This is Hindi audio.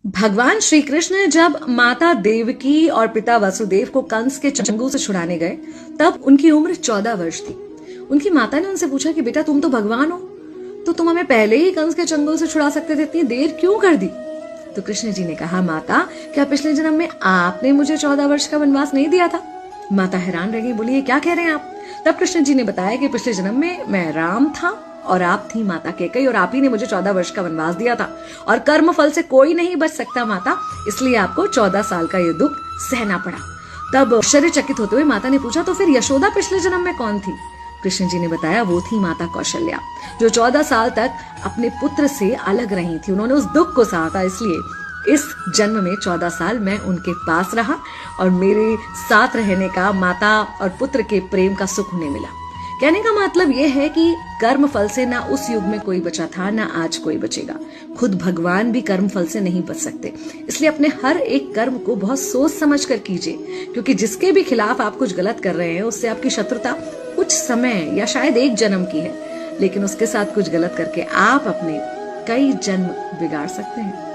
भगवान श्री कृष्ण जब माता देवकी और पिता वसुदेव को कंस के चंगुल से छुड़ाने गए, तब उनकी उम्र 14 वर्ष थी। उनकी माता ने उनसे पूछा कि बेटा तुम तो भगवान हो, तो तुम हमें पहले ही कंस के चंगुल से छुड़ा सकते थे, इतनी देर क्यों कर दी? तो कृष्ण जी ने कहा, माता क्या पिछले जन्म में आपने मुझे 14 वर्ष का वनवास नहीं दिया था? माता हैरान रह गई, बोली ये क्या कह रहे हैं आप? तब कृष्ण जी ने बताया कि पिछले जन्म में मैं राम था और आप थी माता कैकेयी, और आप ही ने मुझे 14 वर्ष का वनवास दिया था, और कर्म फल से कोई नहीं बच सकता माता, इसलिए आपको 14 साल का ये दुख सहना पड़ा। तब आश्चर्यचकित होते हुए माता ने पूछा, तो फिर यशोदा पिछले जन्म में कौन थी? कृष्ण जी ने बताया, वो थी माता कौशल्या, जो 14 साल तक अपने पुत्र से अलग रही थी। उन्होंने उस दुख को सहा था, इसलिए इस जन्म में 14 साल मैं उनके पास रहा और मेरे साथ रहने का, माता और पुत्र के प्रेम का सुख उन्हें मिला। कहने का मतलब यह है कि कर्म फल से ना उस युग में कोई बचा था, ना आज कोई बचेगा। खुद भगवान भी कर्म फल से नहीं बच सकते, इसलिए अपने हर एक कर्म को बहुत सोच समझ कर कीजिए, क्योंकि जिसके भी खिलाफ आप कुछ गलत कर रहे हैं, उससे आपकी शत्रुता कुछ समय या शायद एक जन्म की है, लेकिन उसके साथ कुछ गलत करके आप अपने कई जन्म बिगाड़ सकते हैं।